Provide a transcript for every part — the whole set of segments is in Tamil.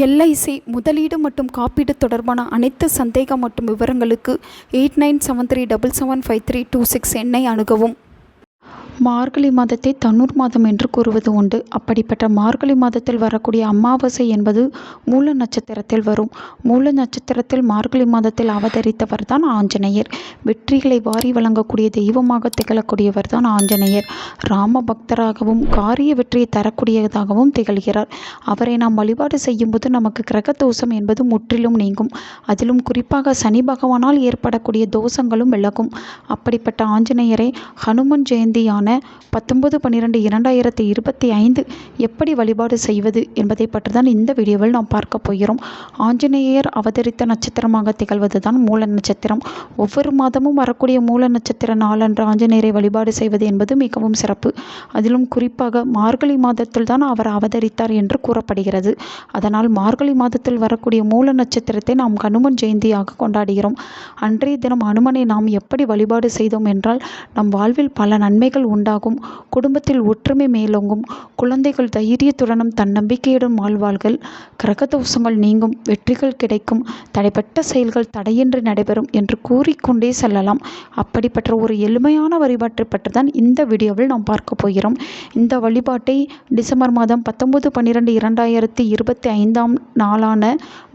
எல்ஐசி முதலீடு மற்றும் காப்பீடு தொடர்பான அனைத்து சந்தேகம் மற்றும் விவரங்களுக்கு 8973775326 எண்ணை அணுகவும். மார்கழி மாதத்தை தண்ணூர் மாதம் என்று கூறுவது உண்டு. அப்படிப்பட்ட மார்கழி மாதத்தில் வரக்கூடிய அமாவாசை என்பது மூல நட்சத்திரத்தில் வரும். மூல நட்சத்திரத்தில் மார்கழி மாதத்தில் அவதரித்தவர் தான் ஆஞ்சநேயர். வெற்றிகளை வாரி வழங்கக்கூடிய தெய்வமாக திகழக்கூடியவர் தான் ஆஞ்சநேயர். ராம பக்தராகவும் காரிய வெற்றியை தரக்கூடியதாகவும் திகழ்கிறார். அவரை நாம் வழிபாடு செய்யும்போது நமக்கு கிரக தோஷம் என்பது முற்றிலும் நீங்கும். அதிலும் குறிப்பாக சனி பகவானால் ஏற்படக்கூடிய தோஷங்களும் விலகும். அப்படிப்பட்ட ஆஞ்சநேயரை ஹனுமன் ஜெயந்தியான 19/12/2025 எப்படி வழிபாடு செய்வது என்பதை பற்றி தான் இந்த வீடியோவில் நாம் பார்க்க போகிறோம். ஆஞ்சநேயர் அவதரித்த நட்சத்திரமாக திகழ்வது தான் மூல நட்சத்திரம். ஒவ்வொரு மாதமும் வரக்கூடிய மூல நட்சத்திர நாளன்று ஆஞ்சநேயரை வழிபாடு செய்வது என்பது மிகவும் சிறப்பு. அதிலும் குறிப்பாக மார்கழி மாதத்தில் தான் அவர் அவதரித்தார் என்று கூறப்படுகிறது. அதனால் மார்கழி மாதத்தில் வரக்கூடிய மூல நட்சத்திரத்தை நாம் ஹனுமன் ஜெயந்தியாக கொண்டாடுகிறோம். அன்றைய தினம் ஹனுமனை நாம் எப்படி வழிபாடு செய்தோம் என்றால் நம் வாழ்வில் பல நன்மைகள் உண்டாகும். குடும்பத்தில் ஒற்றுமை மேலோங்கும். குழந்தைகள் தைரியத்துடனும் தன்னம்பிக்கையுடன் வாழ்வார்கள். கிரகதோஷங்கள் நீங்கும். வெற்றிகள் கிடைக்கும். தடைப்பட்ட செயல்கள் தடையின்றி நடைபெறும் என்று கூறிக்கொண்டே செல்லலாம். அப்படிப்பட்ட ஒரு எளிமையான வழிபாட்டை பற்றி தான் இந்த வீடியோவில் நாம் பார்க்க போகிறோம். இந்த வழிபாட்டை டிசம்பர் மாதம் 19/12/2025 நாளான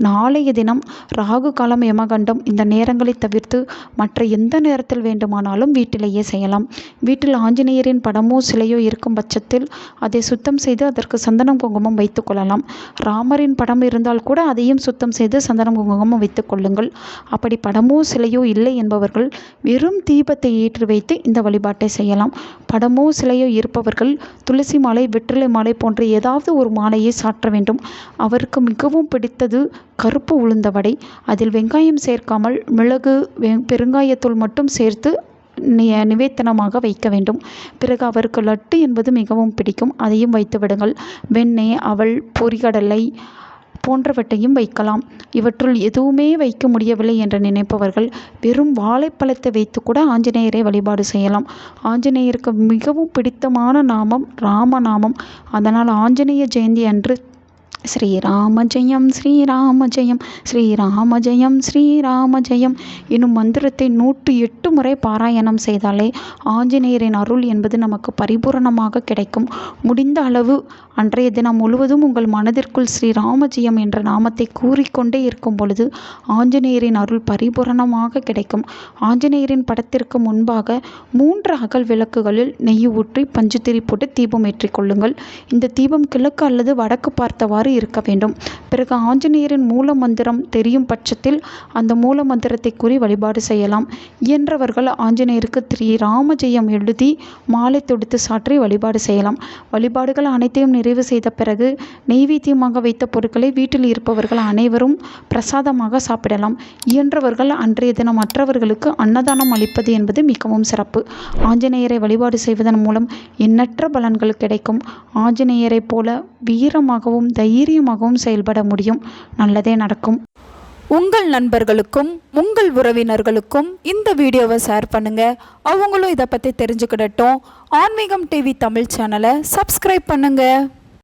நாளைய தினம் ராகு காலம் யமகண்டம் இந்த நேரங்களை தவிர்த்து மற்ற எந்த நேரத்தில் வேண்டுமானாலும் வீட்டிலேயே செய்யலாம். வீட்டில் ஆஞ்சநேயரின் படமோ சிலையோ இருக்கும் பட்சத்தில் அதை சுத்தம் செய்து அதற்கு சந்தனம் குங்குமம் வைத்துக் கொள்ளலாம். ராமரின் படம் இருந்தால் கூட அதையும் சுத்தம் செய்து சந்தனம் குங்குமம் வைத்துக் கொள்ளுங்கள். அப்படி படமோ சிலையோ இல்லை என்பவர்கள் வெறும் தீபத்தை ஏற்றி வைத்து இந்த வழிபாட்டை செய்யலாம். படமோ சிலையோ இருப்பவர்கள் துளசி மாலை, வெற்றிலை மாலை போன்ற ஏதாவது ஒரு மாலையை சாற்ற வேண்டும். அவருக்கு மிகவும் பிடித்தது கருப்பு உளுந்த வடை. அதில் வெங்காயம் சேர்க்காமல் மிளகு, பெருங்காயத்தூள் மட்டும் சேர்த்து நிவேத்தனமாக வைக்க வேண்டும். பிறகு அவருக்கு லட்டு என்பது மிகவும் பிடிக்கும். அதையும் வைத்து விடுங்கள். வெண்ணெய், அவல், பொரிகடலை போன்றவற்றையும் வைக்கலாம். இவற்றுள் எதுவுமே வைக்க முடியவில்லை என்று நினைப்பவர்கள் வெறும் வாழைப்பழத்தை வைத்து கூட ஆஞ்சநேயரை வழிபாடு செய்யலாம். ஆஞ்சநேயருக்கு மிகவும் பிடித்தமான நாமம் ராமநாமம். அதனால் ஆஞ்சநேய ஜெயந்தி அன்று ஸ்ரீராம ஜெயம் ஸ்ரீராம ஜெயம் ஸ்ரீராம ஜெயம் ஸ்ரீராம ஜெயம் என்னும் மந்திரத்தை 108 முறை பாராயணம் செய்தாலே ஆஞ்சநேயரின் அருள் என்பது நமக்கு பரிபூரணமாக கிடைக்கும். முடிந்த அளவு அன்றைய தினம் முழுவதும் உங்கள் மனதிற்குள் ஸ்ரீராம ஜெயம் என்ற நாமத்தை கூறிக்கொண்டே இருக்கும் பொழுது ஆஞ்சநேயரின் அருள் பரிபூரணமாக கிடைக்கும். ஆஞ்சநேயரின் படத்திற்கு முன்பாக 3 அகல் விளக்குகளில் நெய் ஊற்றி பஞ்சுத்திரி போட்டு தீபம் ஏற்றிக் கொள்ளுங்கள். இந்த தீபம் கிழக்கு அல்லது வடக்கு பார்த்தவாறு இருக்க வேண்டும். பிறகு ஆஞ்சநேயரின் மூல மந்திரம் தெரியும் பட்சத்தில் அந்த மூல மந்திரத்தை கூறி வழிபாடு செய்யலாம். இயன்றவர்கள் ஆஞ்சநேயருக்கு ஸ்ரீராம ஜெயம் எழுதி மாலை தொடுத்து சாற்றி வழிபாடு செய்யலாம். வழிபாடுகள் அனைத்தையும் நிறைவு செய்த பிறகு நெய்வேத்தியமாக வைத்த பொருட்களை வீட்டில் இருப்பவர்கள் அனைவரும் பிரசாதமாக சாப்பிடலாம். இயன்றவர்கள் அன்றைய தினம் மற்றவர்களுக்கு அன்னதானம் அளிப்பது என்பது மிகவும் சிறப்பு. ஆஞ்சநேயரை வழிபாடு செய்வதன் மூலம் எண்ணற்ற பலன்கள் கிடைக்கும். ஆஞ்சநேயரை போல வீரமாகவும் தைரியமாகவும் செயல்பட முடியும். நல்லதே நடக்கும். உங்கள் நண்பர்களுக்கும் உங்கள் உறவினர்களுக்கும் இந்த வீடியோவை ஷேர் பண்ணுங்கள். அவங்களும் இதை பற்றி தெரிஞ்சுக்கிடட்டும். ஆன்மீகம் டிவி தமிழ் சேனலை சப்ஸ்கிரைப் பண்ணுங்கள்.